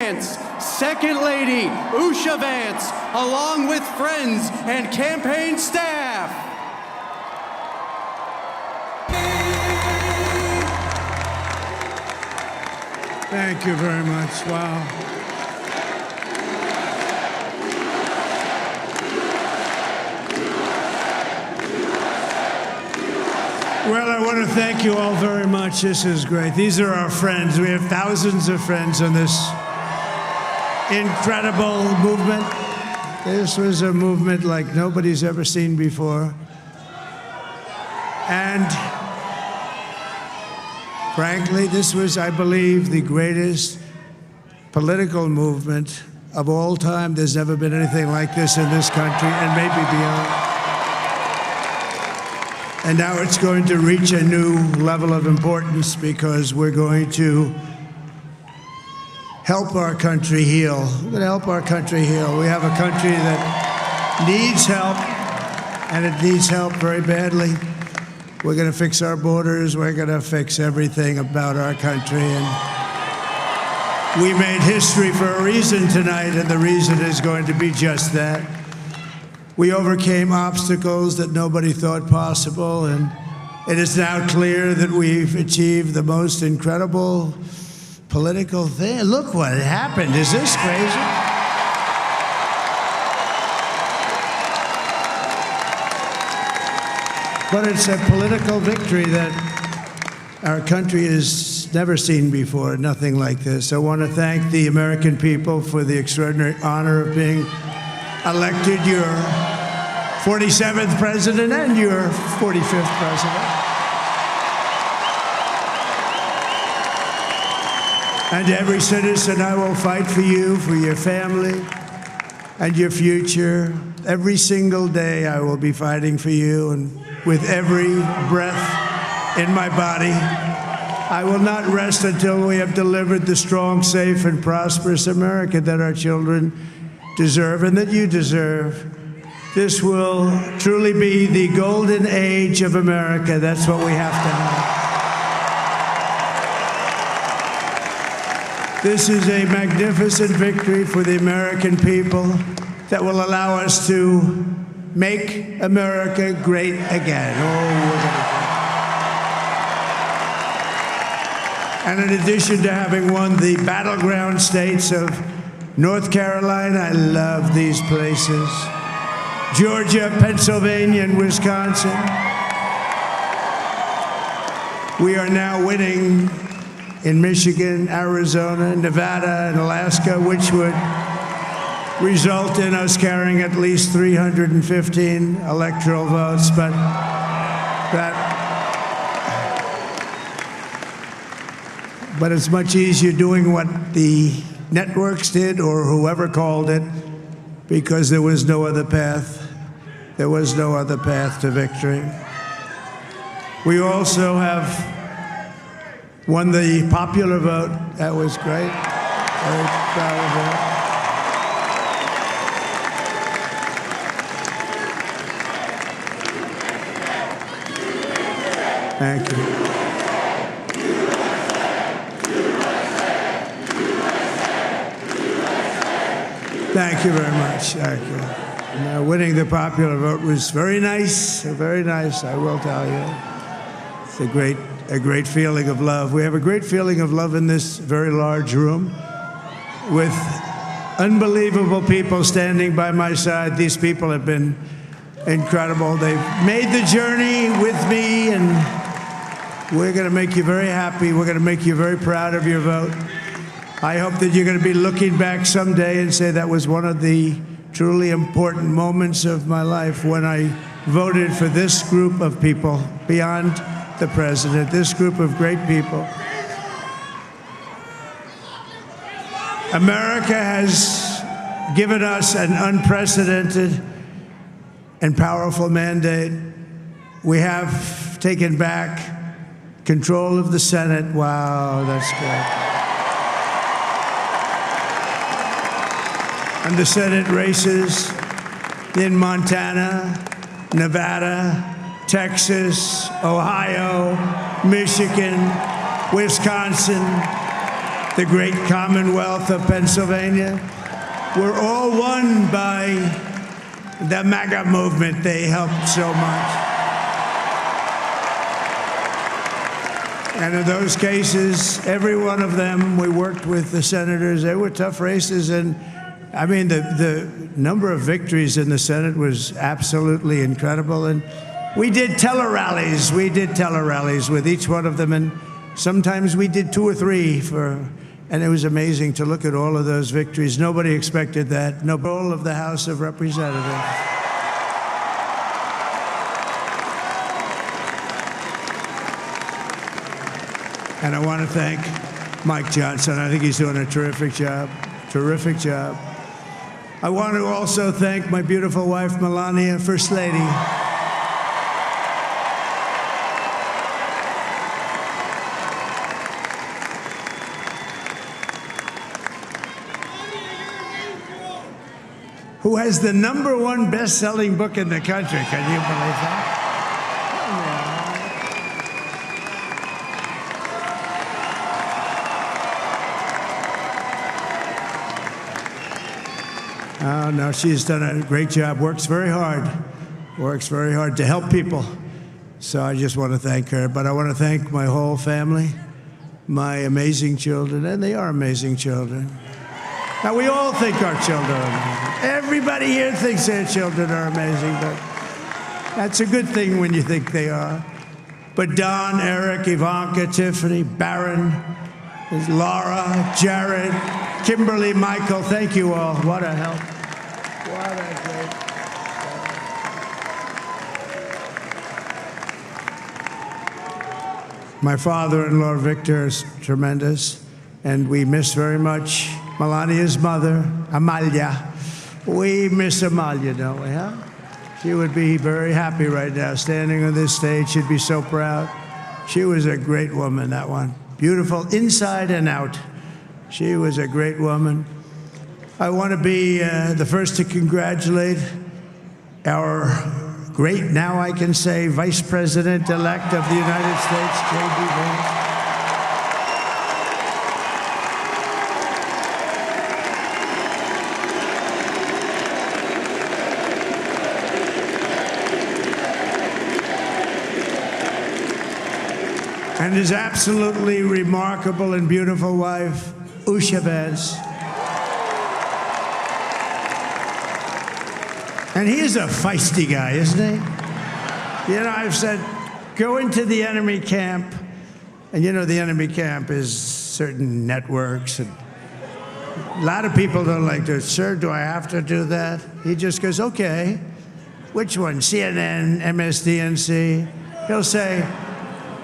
Vance, Second Lady Usha Vance, along with friends and campaign staff. Thank you very much. Wow. Well, I want to thank you all very much. This is great. These are our friends. We have thousands of friends in this incredible movement. This was a movement like nobody's ever seen before. And frankly, this was, I believe, the greatest political movement of all time. There's never been anything like this in this country, and maybe beyond. And now it's going to reach a new level of importance because we're going to help our country heal. We're going to help our country heal. We have a country that needs help, and it needs help very badly. We're going to fix our borders. We're going to fix everything about our country. And we made history for a reason tonight, and the reason is going to be just that. We overcame obstacles that nobody thought possible, and it is now clear that we've achieved the most incredible political thing. Look what happened. Is this crazy? But it's a political victory that our country has never seen before, nothing like this. I want to thank the American people for the extraordinary honor of being elected your 47th president and your 45th president. And every citizen, I will fight for you, for your family, and your future. Every single day, I will be fighting for you, and with every breath in my body, I will not rest until we have delivered the strong, safe, and prosperous America that our children deserve and that you deserve. This will truly be the golden age of America. That's what we have to have. This is a magnificent victory for the American people that will allow us to make America great again. And in addition to having won the battleground states of North Carolina, I love these places, Georgia, Pennsylvania, and Wisconsin. We are now winning in Michigan, Arizona, Nevada, and Alaska, which would result in us carrying at least 315 electoral votes. But it's much easier doing what the networks did or whoever called it, because there was no other path. There was no other path to victory. We also have won the popular vote. That was great. Very proud of that. Thank you. Thank you very much. Thank you. Winning the popular vote was very nice, I will tell you. It's a great feeling of love. We have a great feeling of love in this very large room with unbelievable people standing by my side. These people have been incredible. They've made the journey with me, and we're going to make you very happy. We're going to make you very proud of your vote. I hope that you're going to be looking back someday and say that was one of the truly important moments of my life when I voted for this group of people beyond the president, this group of great people. America has given us an unprecedented and powerful mandate. We have taken back control of the Senate. Wow, that's good. And the Senate races in Montana, Nevada, Texas, Ohio, Michigan, Wisconsin, the great Commonwealth of Pennsylvania. We're all one by the MAGA movement. They helped so much. And in those cases, every one of them, we worked with the senators. They were tough races. And I mean, the number of victories in the Senate was absolutely incredible. And we did tele-rallies. We did tele-rallies with each one of them. And sometimes we did 2 or 3 and it was amazing to look at all of those victories. Nobody expected that. No role of the House of Representatives. And I want to thank Mike Johnson. I think he's doing a terrific job. Terrific job. I want to also thank my beautiful wife, Melania, First Lady. Who has the #1 best-selling book in the country. Can you believe that? Oh, no, she's done a great job, works very hard to help people. So I just want to thank her. But I want to thank my whole family, my amazing children, and they are amazing children. Now, we all think our children are amazing. Everybody here thinks their children are amazing, but that's a good thing when you think they are. But Don, Eric, Ivanka, Tiffany, Barron, Laura, Jared, Kimberly, Michael, thank you all. What a help. What a great help. My father-in-law, Victor, is tremendous, and we miss very much Melania's mother, Amalia. We miss Amalia, don't we, huh? She would be very happy right now, standing on this stage. She'd be so proud. She was a great woman, that one. Beautiful inside and out. She was a great woman. I want to be the first to congratulate our great, now I can say, Vice President-elect of the United States, JD Vance. And his absolutely remarkable and beautiful wife, Usha Vance. And he is a feisty guy, isn't he? You know, I've said, go into the enemy camp, and you know the enemy camp is certain networks, and a lot of people don't like to, sir, do I have to do that? He just goes, okay, which one, CNN, MSDNC? He'll say,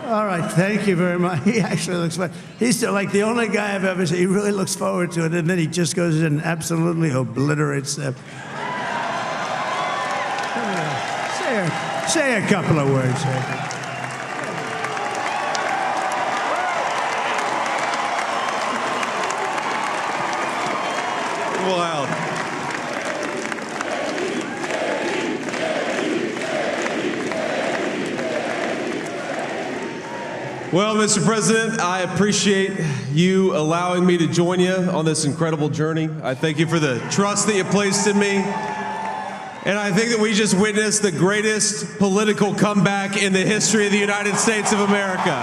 all right, thank you very much. He actually looks fun. He's like the only guy I've ever seen. He really looks forward to it, and then he just goes in and absolutely obliterates them. Say a couple of words. Wow. Well, Mr. President, I appreciate you allowing me to join you on this incredible journey. I thank you for the trust that you placed in me. And I think that we just witnessed the greatest political comeback in the history of the United States of America.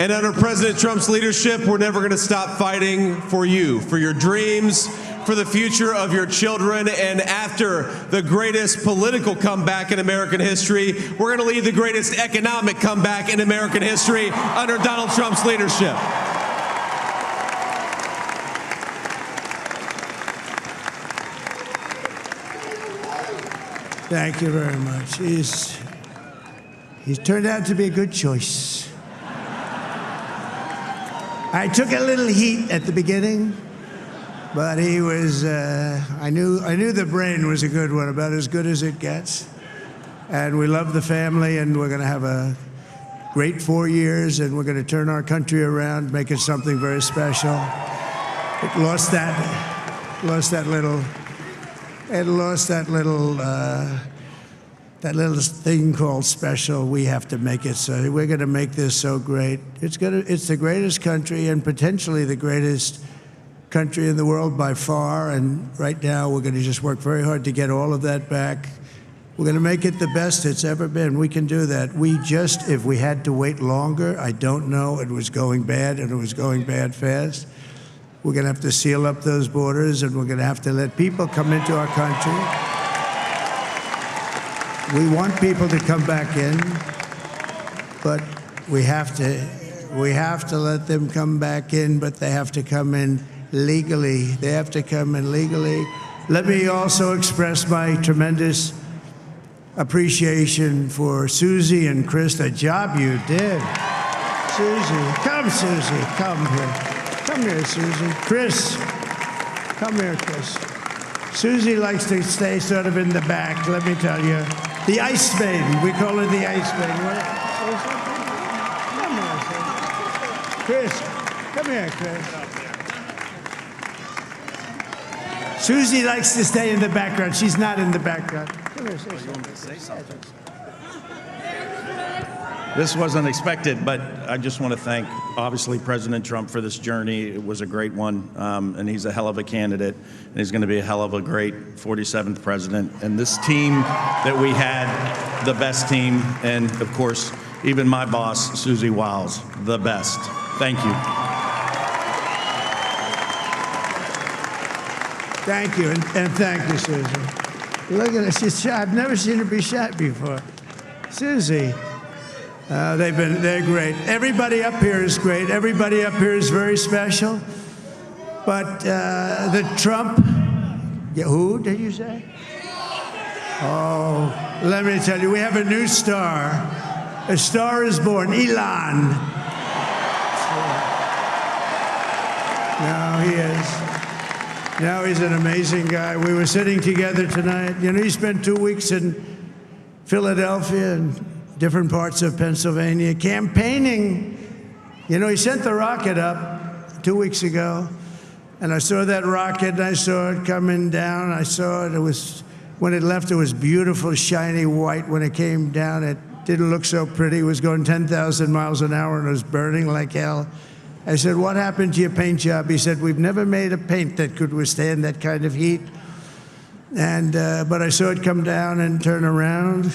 And under President Trump's leadership, we're never going to stop fighting for you, for your dreams, for the future of your children. And after the greatest political comeback in American history, we're going to lead the greatest economic comeback in American history under Donald Trump's leadership. Thank you very much. He's turned out to be a good choice. I took a little heat at the beginning, but he was, I knew the brain was a good one, about as good as it gets. And we love the family, and we're going to have a great 4 years, and we're going to turn our country around, make it something very special. It lost that little that little thing called special, we have to make it so. We're going to make this so great. It's the greatest country and potentially the greatest country in the world by far. And right now, we're going to just work very hard to get all of that back. We're going to make it the best it's ever been. We can do that. If we had to wait longer, I don't know. It was going bad, and it was going bad fast. We're going to have to seal up those borders, and we're going to have to let people come into our country. We want people to come back in, but we have to let them come back in, but they have to come in legally. They have to come in legally. Let me also express my tremendous appreciation for Susie and Chris, the job you did. Susie, come here. Come here, Susie. Chris, come here, Chris. Susie likes to stay sort of in the back, let me tell you. The Ice Maiden, we call her the Ice Maiden. Come here, Chris. Come here, Chris. Susie likes to stay in the background. She's not in the background. Come here, say something. This wasn't expected, but I just want to thank, obviously, President Trump for this journey. It was a great one, and he's a hell of a candidate, and he's going to be a hell of a great 47th president. And this team that we had, the best team, and, of course, even my boss, Susie Wiles, the best. Thank you. Thank you, and thank you, Susie. Look at her, she's shy. I've never seen her be shy before. Susie. They're great. Everybody up here is great. Everybody up here is very special. But the Trump, who did you say? Oh, let me tell you, we have a new star. A star is born, Elon. Now he is. Now he's an amazing guy. We were sitting together tonight. You know, he spent 2 weeks in Philadelphia and different parts of Pennsylvania, campaigning. You know, he sent the rocket up 2 weeks ago, and I saw that rocket, and I saw it coming down. I saw it. It was, when it left, it was beautiful, shiny white. When it came down, it didn't look so pretty. It was going 10,000 miles an hour, and it was burning like hell. I said, what happened to your paint job? He said, we've never made a paint that could withstand that kind of heat. And but I saw it come down and turn around.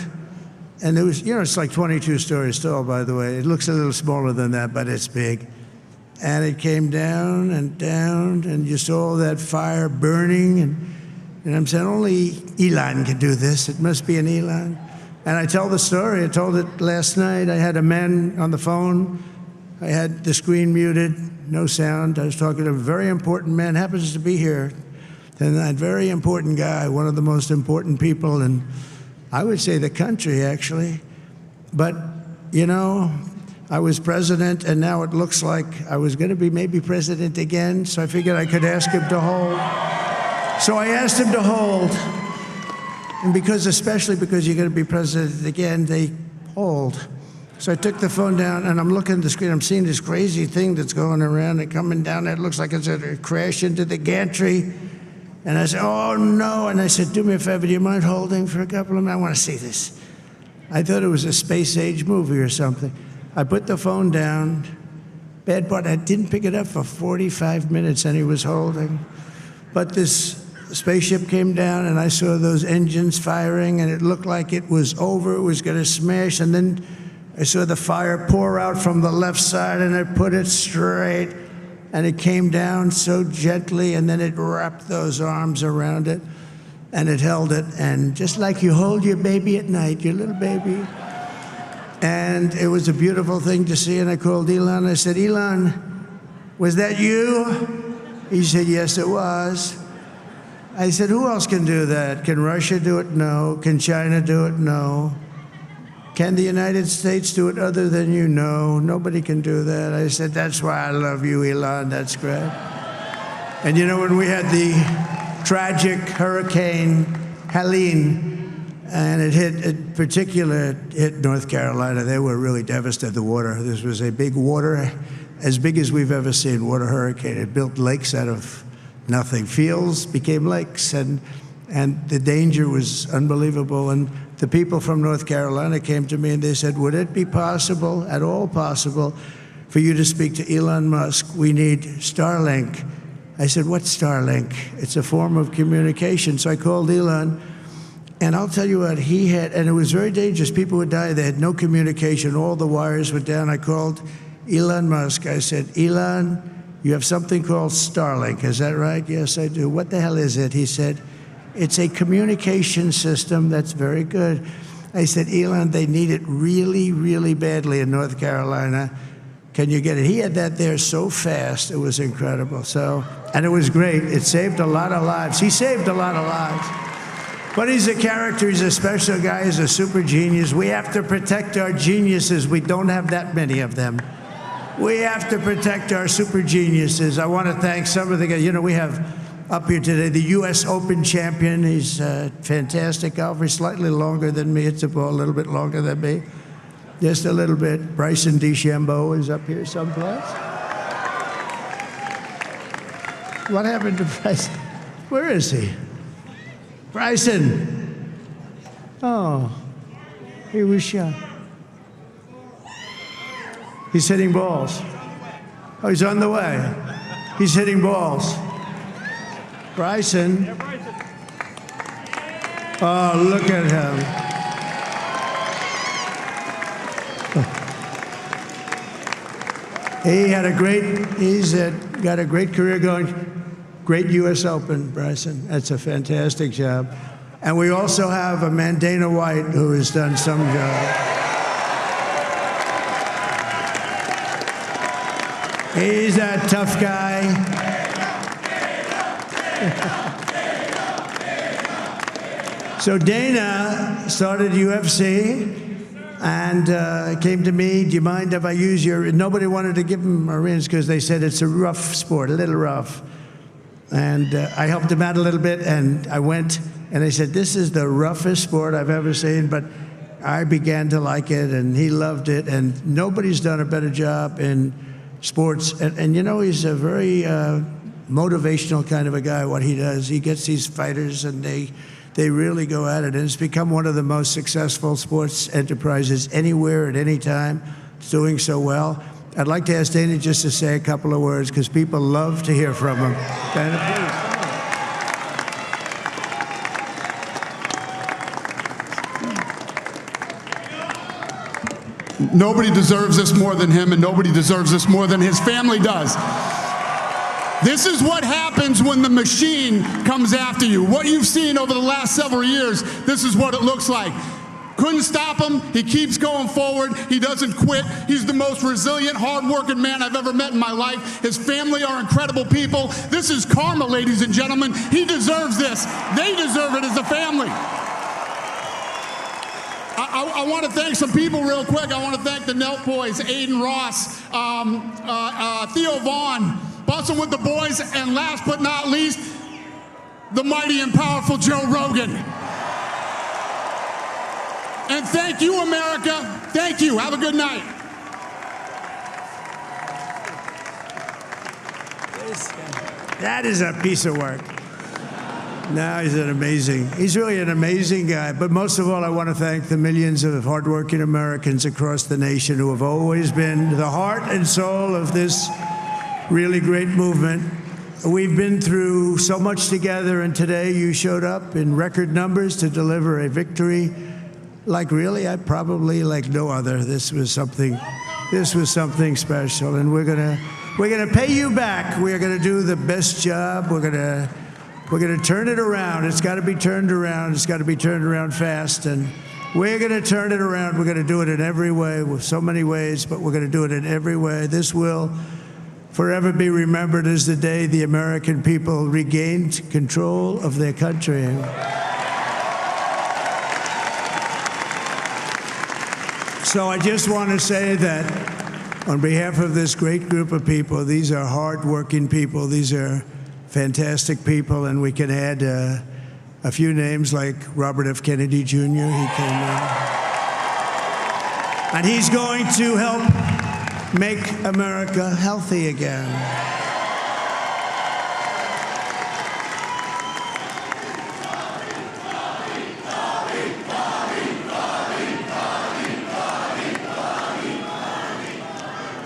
And it was, you know, it's like 22 stories tall, by the way. It looks a little smaller than that, but it's big. And it came down, and you saw that fire burning. And I'm saying, only Elon can do this. It must be an Elon. And I tell the story. I told it last night. I had a man on the phone. I had the screen muted, no sound. I was talking to a very important man, happens to be here. And that very important guy, one of the most important people in, I would say, the country, actually. But, you know, I was president, and now it looks like I was going to be maybe president again, so I figured I could ask him to hold. So I asked him to hold. And especially because you're going to be president again, they hold. So I took the phone down, and I'm looking at the screen. I'm seeing this crazy thing that's going around and coming down. It looks like it's going to crash into the gantry. And I said, oh, no. And I said, do me a favor, do you mind holding for a couple of minutes? I want to see this. I thought it was a space-age movie or something. I put the phone down. Bad part, I didn't pick it up for 45 minutes, and he was holding. But this spaceship came down, and I saw those engines firing, and it looked like it was over. It was going to smash. And then I saw the fire pour out from the left side, and I put it straight. And it came down so gently, and then it wrapped those arms around it, and it held it. And just like you hold your baby at night, your little baby. And it was a beautiful thing to see. And I called Elon. I said, Elon, was that you? He said, yes, it was. I said, who else can do that? Can Russia do it? No. Can China do it? No. Can the United States do it other than you? No, nobody can do that. I said, that's why I love you, Elon, that's great. And you know, when we had the tragic Hurricane Helene, and it hit North Carolina, they were really devastated, the water. This was a big water, as big as we've ever seen, water hurricane. It built lakes out of nothing. Fields became lakes, and the danger was unbelievable. And the people from North Carolina came to me and they said, would it be possible, at all possible, for you to speak to Elon Musk? We need Starlink. I said, what's Starlink? It's a form of communication. So I called Elon, and I'll tell you what, he had, and it was very dangerous. People would die. They had no communication. All the wires were down. I called Elon Musk. I said, Elon, you have something called Starlink. Is that right? Yes, I do. What the hell is it? He said, it's a communication system that's very good. I said, Elon, they need it really, really badly in North Carolina. Can you get it? He had that there so fast, it was incredible. So, and it was great. It saved a lot of lives. He saved a lot of lives. But he's a character, he's a special guy, he's a super genius. We have to protect our geniuses. We don't have that many of them. We have to protect our super geniuses. I want to thank some of the guys. You know, we have up here today the U.S. Open champion. He's a fantastic golfer, slightly longer than me. It's a ball, a little bit longer than me. Just a little bit. Bryson DeChambeau is up here someplace. What happened to Bryson? Where is he? Bryson. Oh, he was shot. He's hitting balls. Oh, he's on the way. He's hitting balls. Bryson. Oh, look at him. He's got a great career going. Great U.S. Open, Bryson. That's a fantastic job. And we also have a man, Dana White, who has done some job. He's a tough guy. So Dana started UFC and came to me, do you mind if I use your, nobody wanted to give him Marines because they said it's a rough sport, a little rough. And I helped him out a little bit, and I went, and I said, this is the roughest sport I've ever seen, but I began to like it, and he loved it, and nobody's done a better job in sports. And you know, he's a very motivational kind of a guy, what he does. He gets these fighters, and they really go at it, and it's become one of the most successful sports enterprises anywhere at any time. It's doing so well. I'd like to ask Dana just to say a couple of words because people love to hear from him. Dana, please. Nobody deserves this more than him, and nobody deserves this more than his family does. This is what happens when the machine comes after you. What you've seen over the last several years, this is what it looks like. Couldn't stop him. He keeps going forward. He doesn't quit. He's the most resilient, hard-working man I've ever met in my life. His family are incredible people. This is karma, ladies and gentlemen. He deserves this. They deserve it as a family. I want to thank some people real quick. I want to thank the Nelk boys, Aiden Ross, Theo Vaughn, Bussin' with the boys, and last but not least, the mighty and powerful Joe Rogan. And thank you, America. Thank you. Have a good night. That is a piece of work. No, he's really an amazing guy. But most of all, I want to thank the millions of hardworking Americans across the nation who have always been the heart and soul of this really great movement. We've been through so much together, and today you showed up in record numbers to deliver a victory like probably like no other. This was something special, and we're gonna pay you back. We're gonna do the best job. We're gonna turn it around. It's got to be turned around. It's got to be turned around fast, and we're gonna turn it around. We're gonna do it in every way, with so many ways, but we're gonna do it in every way. This will forever be remembered as the day the American people regained control of their country. So I just want to say that on behalf of this great group of people, these are hard-working people. These are fantastic people, and we can add a few names like Robert F. Kennedy Jr. He came in. And he's going to help make America healthy again.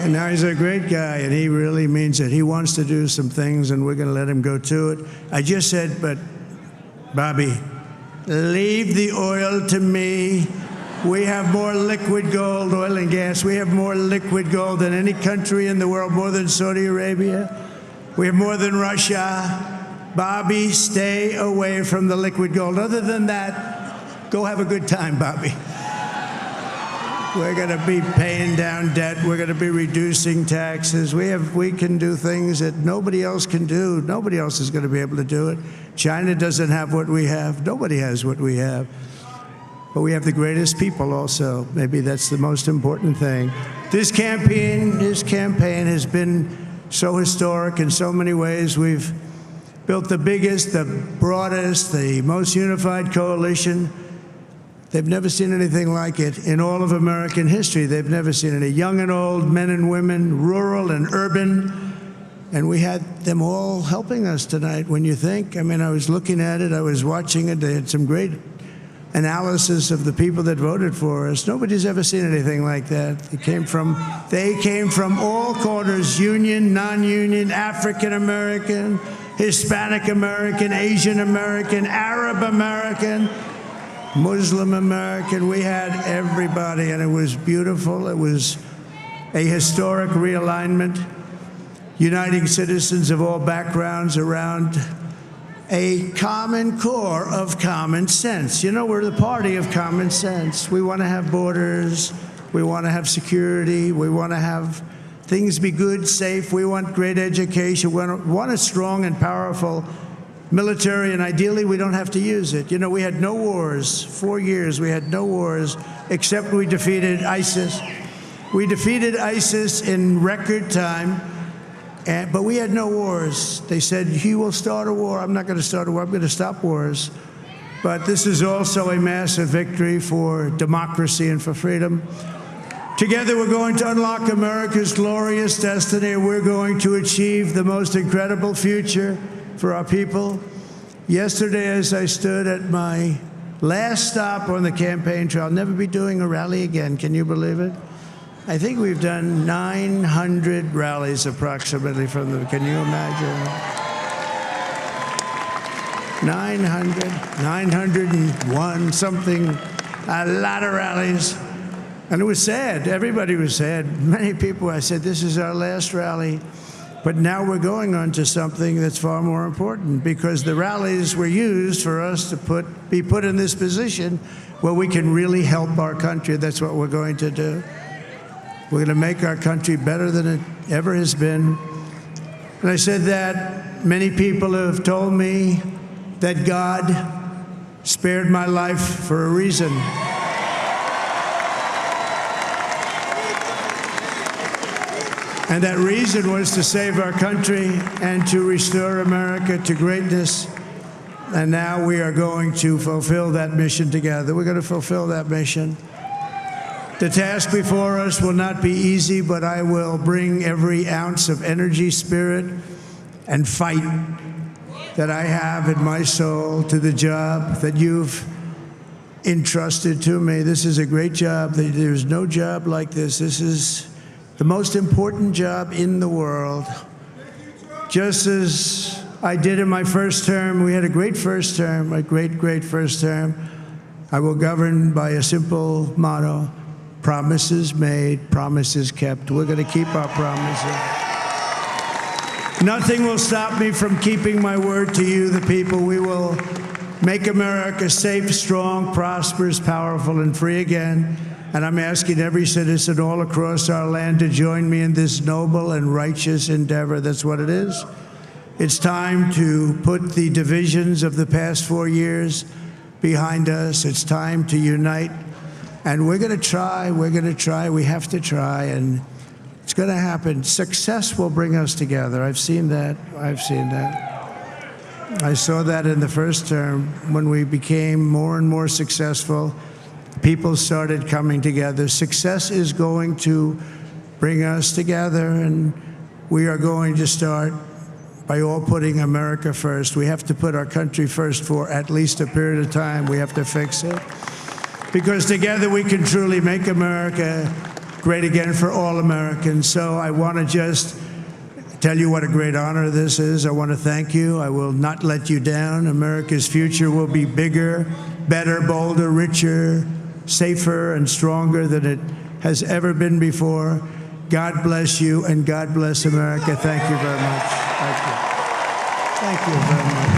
And now he's a great guy, and he really means it. He wants to do some things, and we're going to let him go to it. I just said, but Bobby, leave the oil to me. We have more liquid gold, oil and gas. We have more liquid gold than any country in the world, more than Saudi Arabia. We have more than Russia. Bobby, stay away from the liquid gold. Other than that, go have a good time, Bobby. We're going to be paying down debt. We're going to be reducing taxes. We can do things that nobody else can do. Nobody else is going to be able to do it. China doesn't have what we have. Nobody has what we have. But we have the greatest people also. Maybe that's the most important thing. This campaign has been so historic in so many ways. We've built the biggest, the broadest, the most unified coalition. They've never seen anything like it in all of American history. They've never seen it. Young and old, men and women, rural and urban. And we had them all helping us tonight. When you think, I mean, I was looking at it, I was watching it. They had some great analysis of the people that voted for us. Nobody's ever seen anything like that. They came from all corners, union, non-union, African American, Hispanic American, Asian American, Arab American, Muslim American. We had everybody, and it was beautiful. It was a historic realignment, uniting citizens of all backgrounds around a common core of common sense. You know, we're the party of common sense. We want to have borders. We want to have security. We want to have things be good, safe. We want great education. We want a strong and powerful military, and ideally we don't have to use it. You know, we had no wars. 4 years we had no wars, except we defeated ISIS. We defeated ISIS in record time, but we had no wars. They said, he will start a war. I'm not going to start a war. I'm going to stop wars. But this is also a massive victory for democracy and for freedom. Together, we're going to unlock America's glorious destiny, and we're going to achieve the most incredible future for our people. Yesterday, as I stood at my last stop on the campaign trail, I'll never be doing a rally again. Can you believe it? I think we've done 900 rallies approximately from the, can you imagine? 901 something, a lot of rallies. And it was sad. Everybody was sad. Many people, I said, this is our last rally. But now we're going on to something that's far more important, because the rallies were used for us to be put in this position where we can really help our country. That's what we're going to do. We're going to make our country better than it ever has been. And I said that many people have told me that God spared my life for a reason. And that reason was to save our country and to restore America to greatness. And now we are going to fulfill that mission together. We're going to fulfill that mission. The task before us will not be easy, but I will bring every ounce of energy, spirit, and fight that I have in my soul to the job that you've entrusted to me. This is a great job. There's no job like this. This is the most important job in the world. Just as I did in my first term, we had a great first term, a great, great first term. I will govern by a simple motto: promises made, promises kept. We're going to keep our promises. Nothing will stop me from keeping my word to you, the people. We will make America safe, strong, prosperous, powerful, and free again. And I'm asking every citizen all across our land to join me in this noble and righteous endeavor. That's what it is. It's time to put the divisions of the past 4 years behind us. It's time to unite. And we're going to try. We're going to try. We have to try. And it's going to happen. Success will bring us together. I've seen that. I've seen that. I saw that in the first term when we became more and more successful. People started coming together. Success is going to bring us together, and we are going to start by all putting America first. We have to put our country first for at least a period of time. We have to fix it. Because together we can truly make America great again for all Americans. So I want to just tell you what a great honor this is. I want to thank you. I will not let you down. America's future will be bigger, better, bolder, richer, safer, and stronger than it has ever been before. God bless you, and God bless America. Thank you very much. Thank you. Thank you very much.